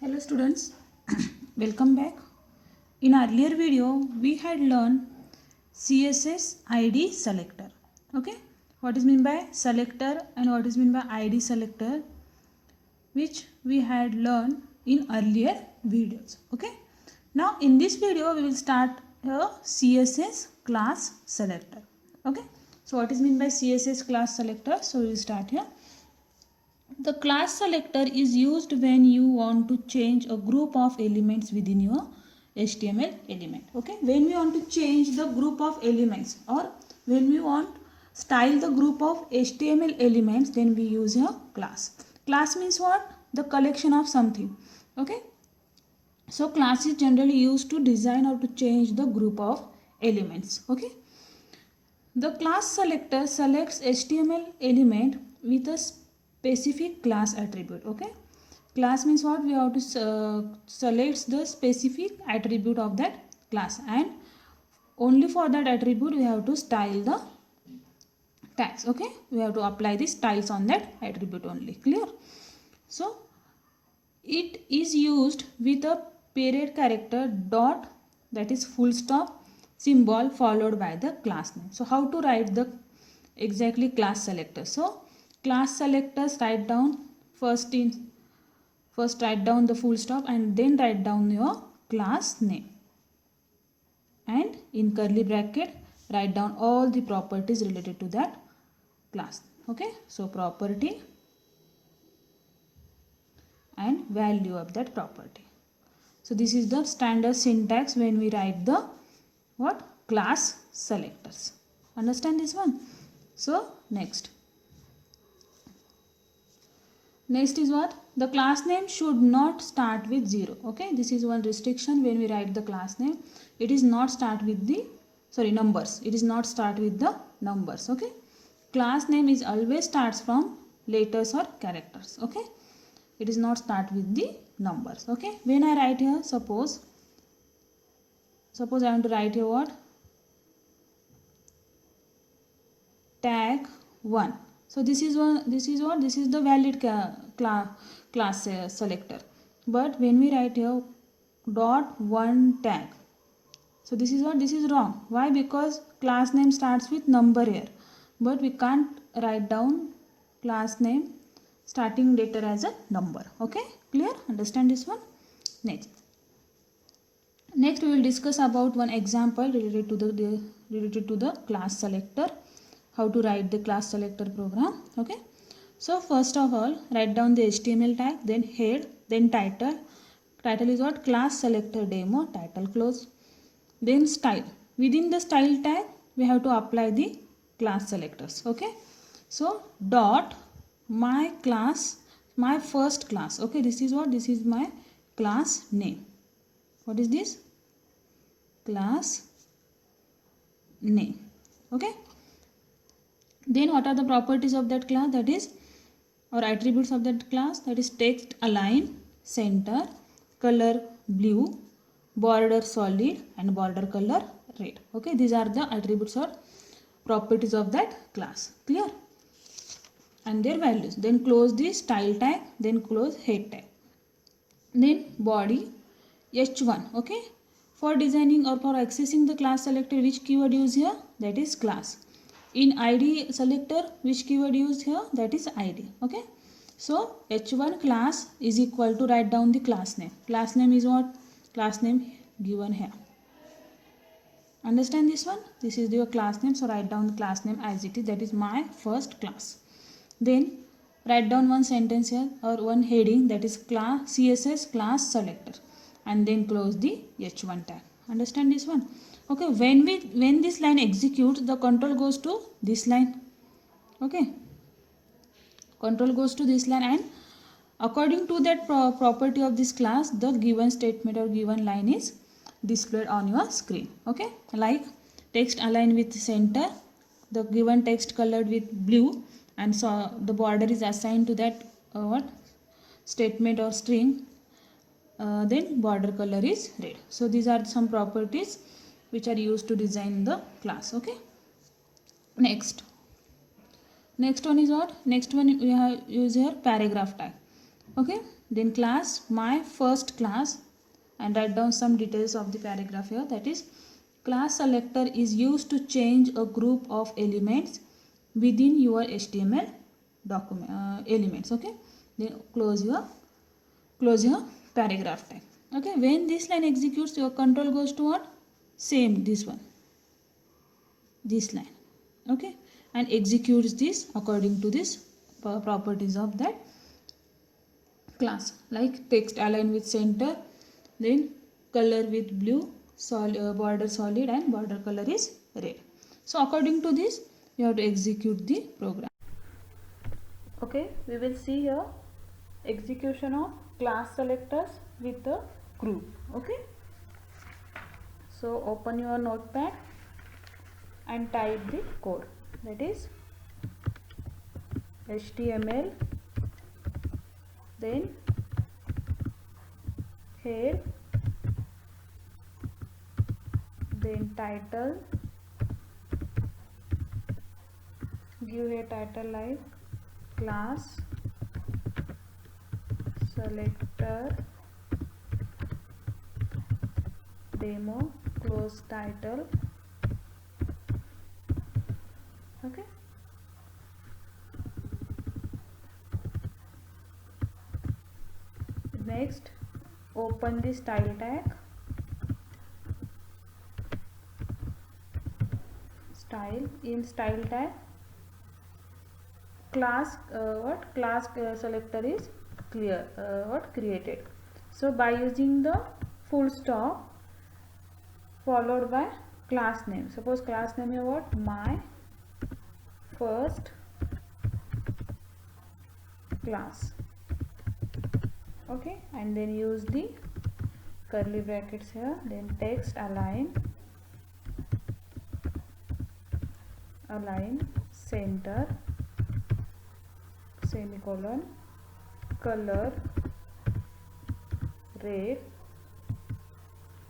Hello students, welcome back. In earlier video we had learned CSS ID selector. Okay, what is mean by selector and what is mean by ID selector, which we had learned in earlier videos. Okay, now in this video we will start a CSS class selector. Okay, so what is mean by CSS class selector? So we will start here. The class selector is used when you want to change a group of elements within your HTML element. Okay, when we want to change the group of elements or when we want style the group of HTML elements, then we use a class. Class means what? The collection of something. Okay, so class is generally used to design or to change the group of elements. Okay, the class selector selects HTML element with a specific class attribute. Okay, class means what? We have to select the specific attribute of that class, and only for that attribute we have to style the tags. Okay, we have to apply the styles on that attribute only. Clear? So it is used with a period character dot, that is full stop symbol followed by the class name. So how to write the exactly class selector? So class selectors write down first write down the full stop and then write down your class name, and in curly bracket write down all the properties related to that class. Okay, so property and value of that property. So this is the standard syntax when we write the what? Class selectors. Understand this one? So next is what? The class name should not start with 0. Okay, this is one restriction when we write the class name. It is not start with the numbers. It is not start with the numbers. Okay, class name is always starts from letters or characters. Okay, it is not start with the numbers. Okay, when I write here, suppose I want to write here what? Tag 1. So this is the valid class selector. But when we write here dot one tag, so this is what? This is wrong. Why? Because class name starts with number here, but we can't write down class name starting letter as a number. Okay, clear? Understand this one? Next we will discuss about one example related to the class selector, how to write the class selector program. Okay, so first of all write down the HTML tag, then head, then title is what? Class selector demo, title close, then style. Within the style tag we have to apply the class selectors. Okay, so dot my class, my first class. Okay, this is what? This is my class name. What is this? Class name. Okay, then what are the properties of that class? That is, or attributes of that class? That is text align, center, color blue, border solid, and border color red. Okay, these are the attributes or properties of that class. Clear? And their values. Then close the style tag, then close head tag, then body h1. Okay, for designing or for accessing the class selector, which keyword use here? That is class. In ID selector, which keyword used here? That is ID. Okay, so h1 class is equal to, write down the class name. Class name is what? Class name given here. Understand this one? This is your class name, so write down the class name as it is, that is my first class. Then write down one sentence here or one heading, that is class CSS class selector, and then close the h1 tag. Understand this one? Okay, when this line executes, the control goes to this line. Okay, control goes to this line, and according to that property of this class, the given statement or given line is displayed on your screen. Okay, like text align with center, the given text colored with blue, and so the border is assigned to that what statement or string, then border color is red. So these are some properties which are used to design the class. Okay, next one is what? Next one we have use here paragraph tag. Okay, then class my first class, and write down some details of the paragraph here. That is, class selector is used to change a group of elements within your HTML document elements. Okay, then close your paragraph tag. Okay, when this line executes, your control goes to what? Same, this one, this line. Okay, and executes this according to this properties of that class, like text align with center, then color with blue, border solid, and border color is red. So according to this you have to execute the program. Okay, we will see here execution of class selectors with the group. Okay, so open your notepad and type the code. That is HTML, then head, then title, give a title like class selector demo, close title. Okay, next open the style tag, in style tag class selector is created. So by using the full stop followed by class name, suppose class name is what? My first class. Okay, and then use the curly brackets here, then text align center, semicolon, color red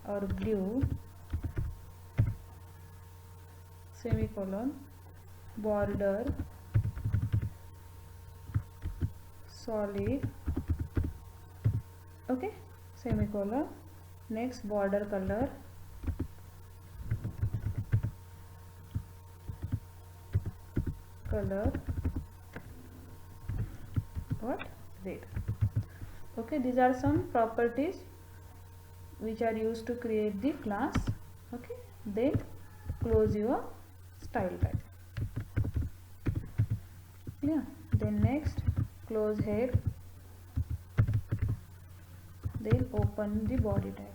or blue, semicolon, border solid. Okay, semicolon, next border color what? Red. Okay, these are some properties which are used to create the class. Okay, then close your style tag. Yeah, then next close head, then open the body tag.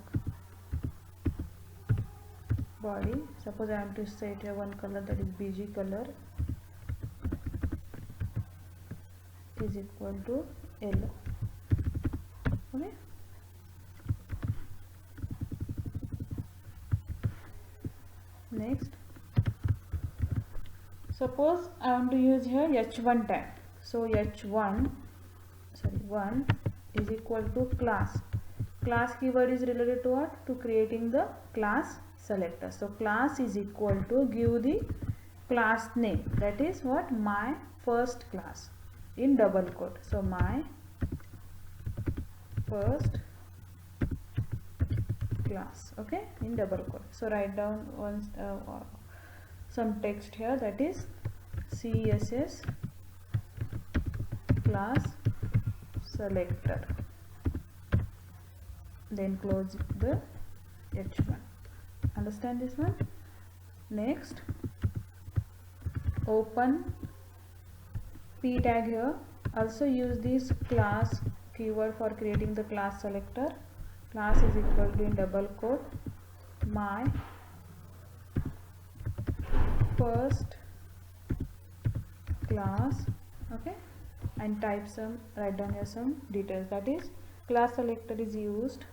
Body, suppose I am to set here one color, that is BG color is equal to yellow. Okay, next suppose I want to use here h1 tag. So h1 1 is equal to class. Class keyword is related to what? To creating the class selector. So class is equal to, give the class name, that is what? My first class, in double quote. So my first class. Okay, in double quote. So write down once some text here, that is CSS class selector, then close the h1. Understand this one? Next open p tag here. Also use this class keyword for creating the class selector. Class is equal to, in double quote, my first class. Okay, and type some, write down here some details, that is class selector is used,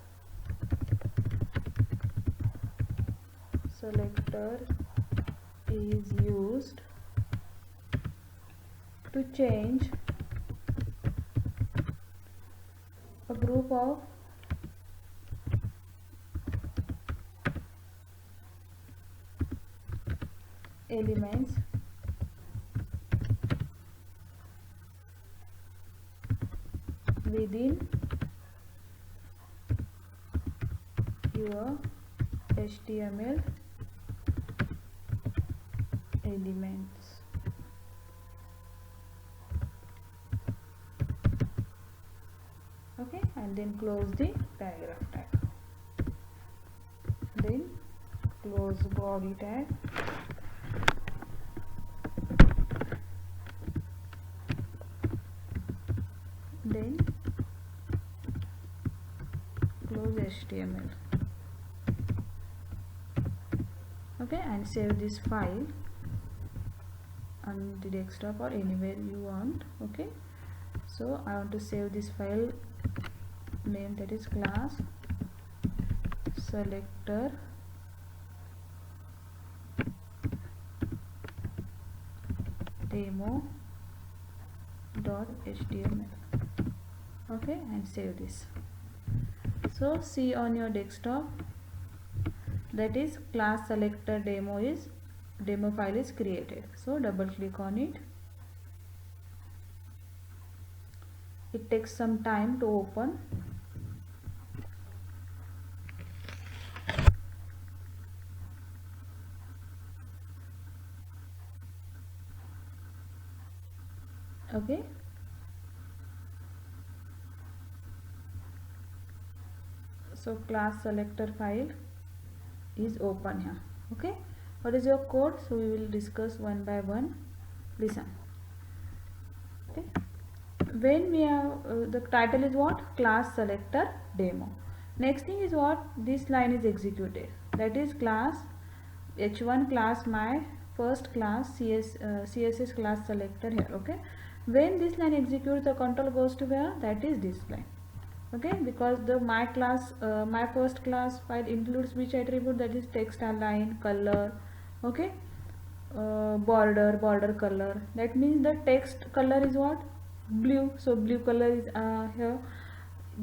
to change a group of elements within your HTML elements. Okay, and then close the paragraph tag, then close body tag, then close HTML. Okay, and save this file on the desktop or anywhere you want. Okay, so I want to save this file name, that is class selector demo.html. okay, and save this. So see on your desktop, that is class selector demo file is created. So double click on it. It takes some time to open. Okay, so class selector file is open here. Okay, what is your code? So we will discuss one by one. Listen. Okay, when we have the title is what? Class selector demo. Next thing is what? This line is executed, that is class h1 class my first class css class selector here. Okay, when this line executes, the control goes to where? That is this line. Okay, because the my class my first class file includes which attribute? That is text align, color, okay, border color. That means the text color is what? Blue. So blue color is here.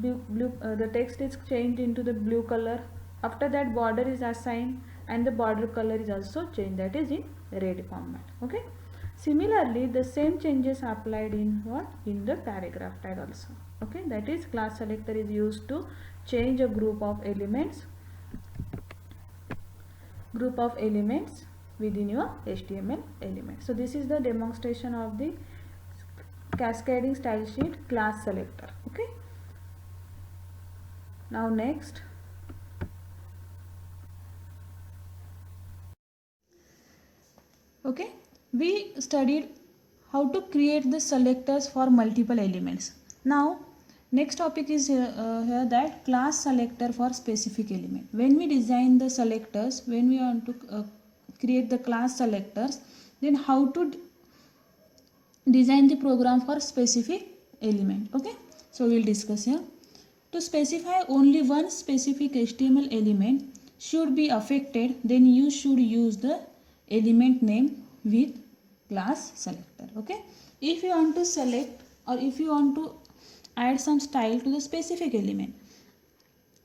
The text is changed into the blue color. After that, border is assigned and the border color is also changed, that is in red format. Okay, similarly the same changes applied in what? In the paragraph tag also. Okay, that is class selector is used to change a group of elements within your HTML element. So this is the demonstration of the cascading style sheet class selector. Okay, now next, okay, we studied how to create the selectors for multiple elements. Now next topic is here that class selector for specific element. When we design the selectors, when we want to create the class selectors, then how to design the program for specific element. Okay, so we will discuss here. To specify only one specific HTML element should be affected, then you should use the element name with class selector. Okay, if you want to select or if you want to add some style to the specific element,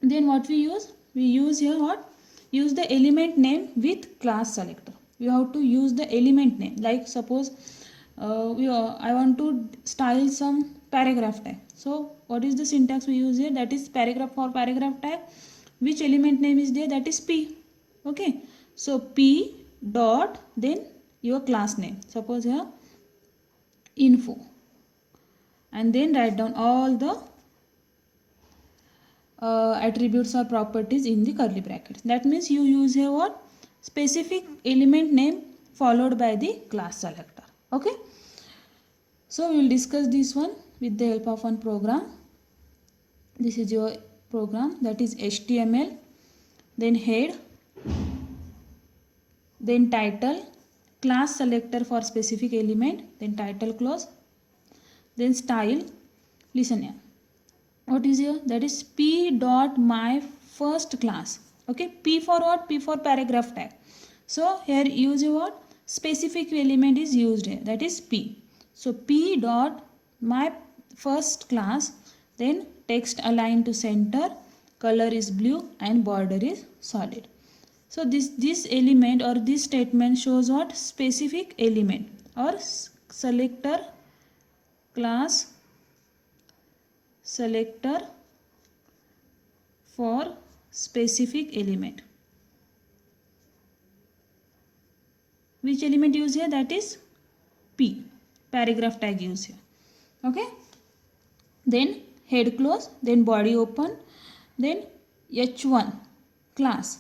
then what we use? We use here what? Use the element name with class selector. You have to use the element name. Like suppose I want to style some paragraph tag. So what is the syntax we use here? That is paragraph for paragraph tag. Which element name is there? That is P. Okay, so P dot then your class name. Suppose here info, and then write down all the attributes or properties in the curly brackets. That means you use here what? Specific element name followed by the class selector. Okay, so we will discuss this one with the help of one program. This is your program, that is HTML, then head, then title, class selector for specific element, then title close, then style. Listen here, what is here? That is P dot my first class. Okay, P for what? P for paragraph tag. So here use your what? Specific element is used here, that is P. So P dot my first class, then text align to center, color is blue and border is solid. So this element or this statement shows what? Specific element or selector, class selector for specific element. Which element used here? That is P. Paragraph tag used here. Okay. Then head close, then body open, then H1 class.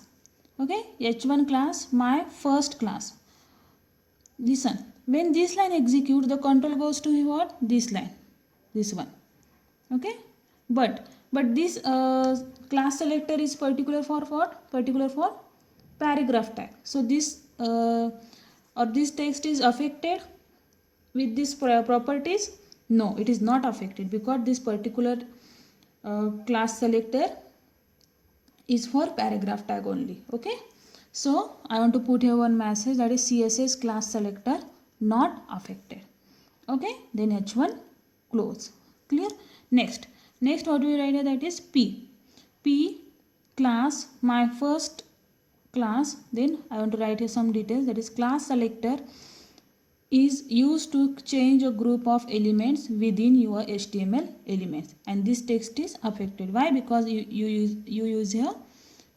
Okay, H1 class, my first class. Listen, when this line executes, the control goes to what? This line, this one. Okay, but this class selector is particular for what? Particular for paragraph tag. So this or this text is affected with this properties. No, it is not affected because this particular class selector is for paragraph tag only. Okay, so I want to put here one message, that is CSS class selector not affected. Okay, then H1 close. Clear? Next what we write here? That is P class, my first class. Then I want to write here some details, that is class selector is used to change a group of elements within your HTML elements, and this text is affected. Why? Because you use here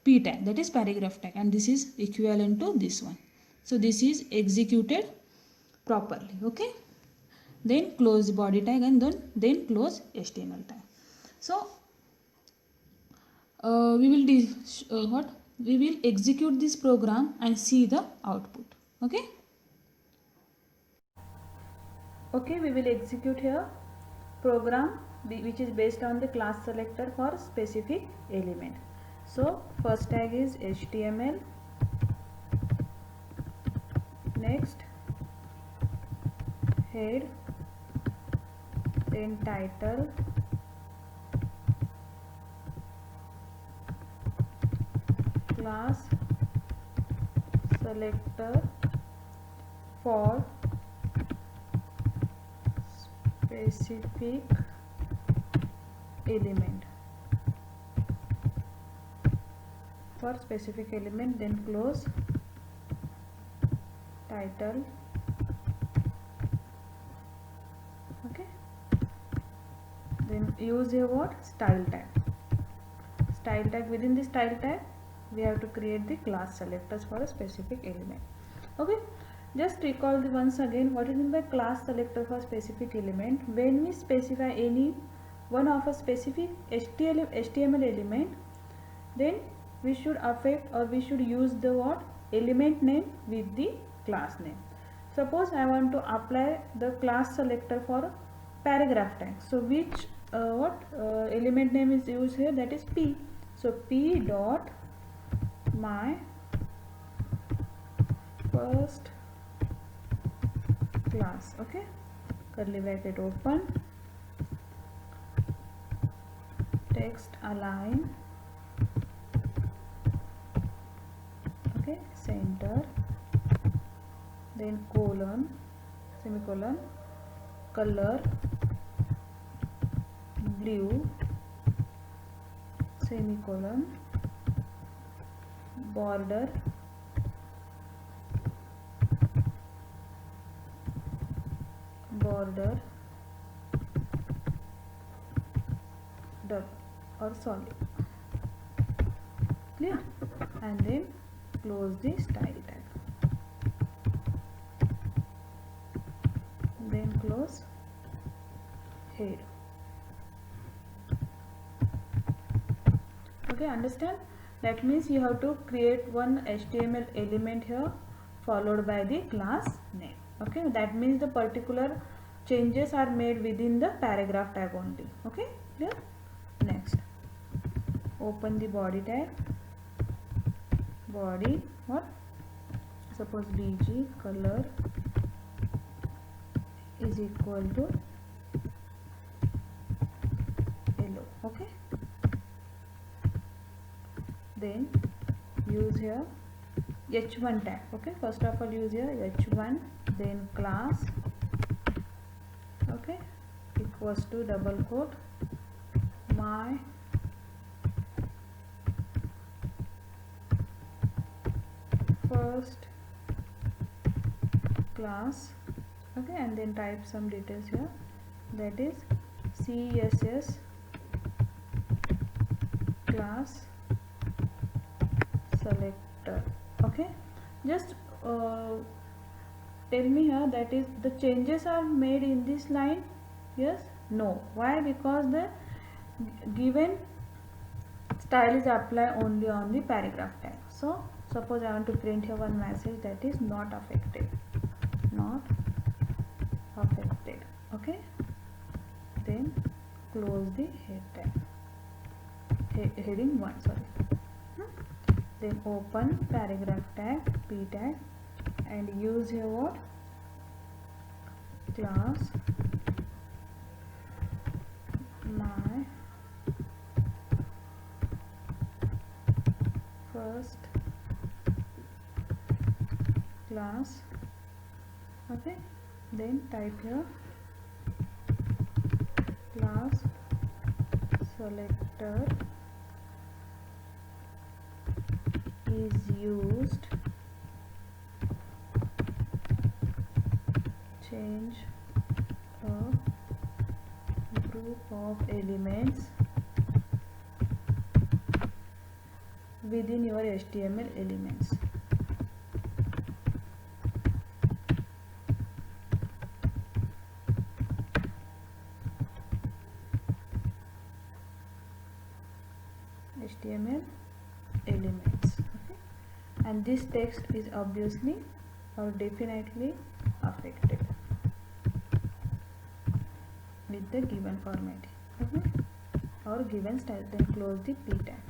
P tag, that is paragraph tag, and this is equivalent to this one. So this is executed properly. Okay, then close the body tag and then close HTML tag. So we will execute this program and see the output. Okay, we will execute here program which is based on the class selector for specific element. So first tag is HTML, next head, then title, class selector for specific element, then close, title. Okay, then use here what? Style tag. Within the style tag we have to create the class selectors for a specific element. Okay, just recall once again what is meant by class selector for specific element. When we specify any one of a specific HTML element, then we should affect or we should use the what? Element name with the class name. Suppose I want to apply the class selector for paragraph tag. So which element name is used here? That is P. So P dot my first class. Okay, curly bracket open, text align, okay, center, then colon, semicolon, color blue, semicolon, border dot or solid. Clear? And then close the style tag, then close head. Okay, understand? That means you have to create one HTML element here followed by the class name. Okay, that means the particular changes are made within the paragraph tag only. Okay, clear? Next, open the body tag. Body what? Suppose BG color is equal to yellow. Okay, then use here H1 tag. Okay, first of all use here H1, then class, okay, equals to double quote my first class. Okay, and then type some details here, that is CSS class selector. Okay, just tell me here, that is the changes are made in this line? Yes, no. Why? Because the given style is applied only on the paragraph tag. So suppose I want to print here one message that is not affected, not affected. Okay, then close the head tag, heading 1, sorry. Then open paragraph tag, p tag, and use here what? Class my first class. Okay, then type here class selector is used change a group of elements within your HTML elements. HTML elements. Okay, and this text is obviously or definitely affected with the given format. Okay, or given style. Then close the p tag,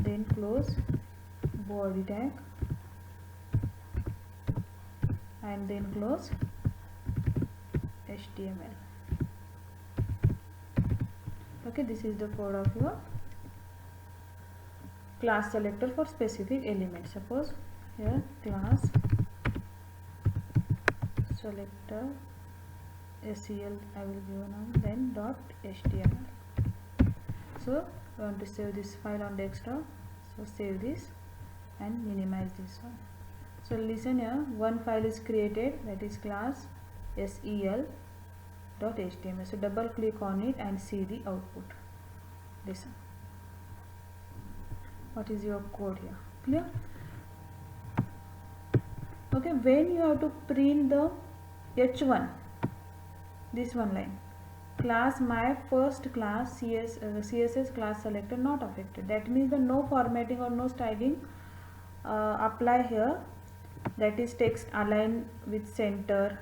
then close body tag, and then close HTML. Okay, this is the code of your class selector for specific element. Suppose here class selector SEL I will give now, then dot HTML. So I want to save this file on desktop, so save this and minimize this one. So listen here, one file is created, that is class SEL dot HTML. So double click on it and see the output. Listen, what is your code here? Clear? Okay, when you have to print the H1, this one line, class my first class CSS class selector not affected, that means the no formatting or no styling apply here, that is text align with center.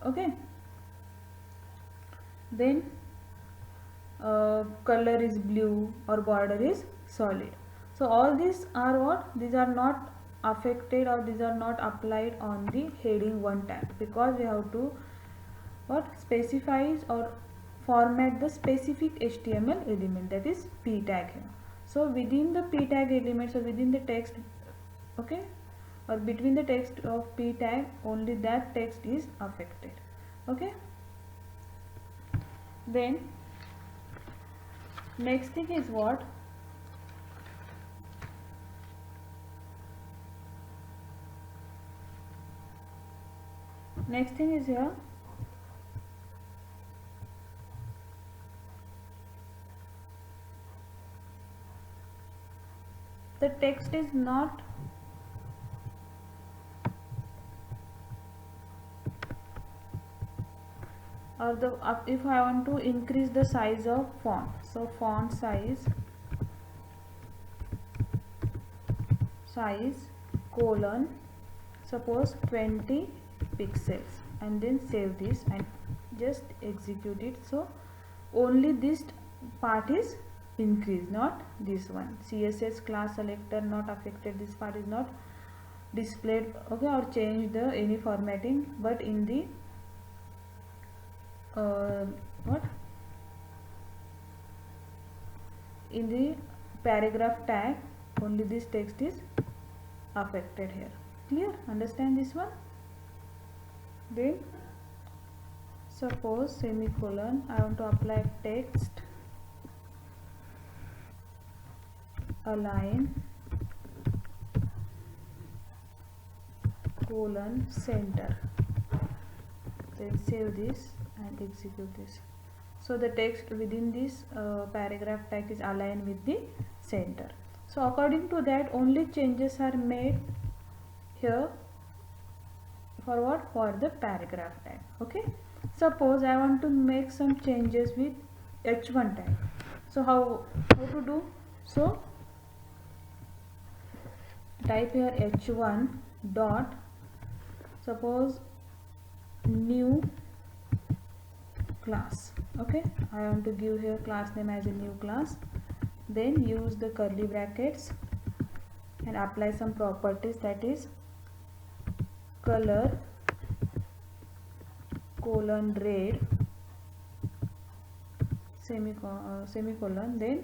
Okay, then color is blue or border is solid. So all these are what? These are not affected or these are not applied on the heading 1 tag, because we have to what? Specifies or format the specific HTML element, that is p tag here. So within the p tag elements or within the text, okay, or between the text of p tag, only that text is affected. Okay, then next thing is what? Next thing is here the text is not or the if I want to increase the size of font, so font size colon suppose 20 pixels, and then save this and just execute it. So only this part is increased, not this one. CSS class selector not affected, this part is not displayed, okay, or change the any formatting, but in the what in the paragraph tag only this text is affected here. Clear? Understand this one? Then suppose semicolon I want to apply text align colon center, then save this and execute this. So the text within this paragraph tag is aligned with the center. So according to that, only changes are made here for what? For the paragraph tag. Okay. Suppose I want to make some changes with h1 tag. So how to do? So type here h1 dot, suppose, new class. Okay, I want to give here class name as a new class. Then use the curly brackets and apply some properties, that is color colon red semicolon, then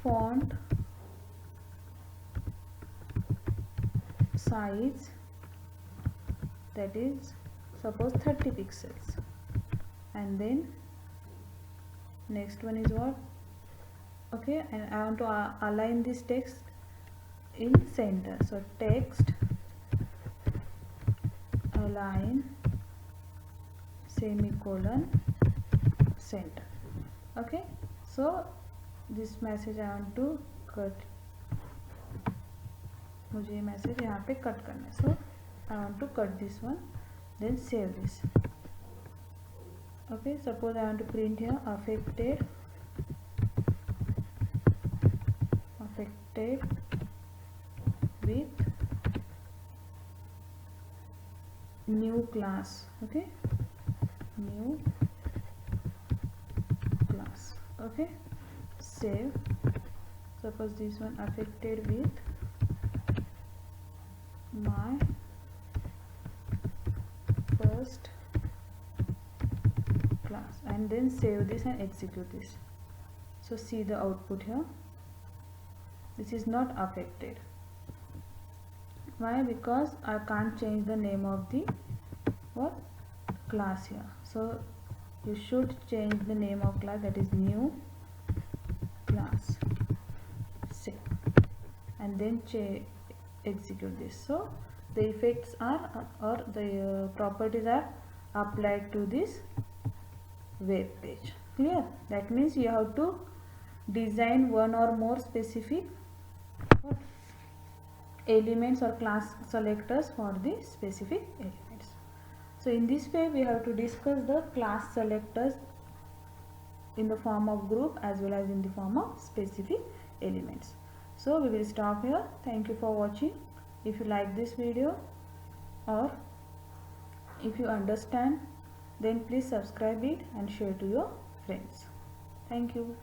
font size, that is suppose 30 pixels, and then next one is what? Okay, and I want to align this text in center. So text align semicolon center. Okay, so this message I want to cut, मुझे ये message यहाँ पे cut करना है. So I want to cut this one, then save this. Okay, suppose I want to print here affected with new class. Okay, new class. Okay, save. Suppose this one affected with my first class, and then save this and execute this. So see the output here. This is not affected. Why? Because I can't change the name of the what class here. So you should change the name of class, that is new class. Save and then execute this. So the effects are or the properties are applied to this web page. Clear? That means you have to design one or more specific elements or class selectors for the specific elements. So in this way we have to discuss the class selectors in the form of group as well as in the form of specific elements. So we will stop here. Thank you for watching. If you like this video or if you understand, then please subscribe it and share to your friends. Thank you.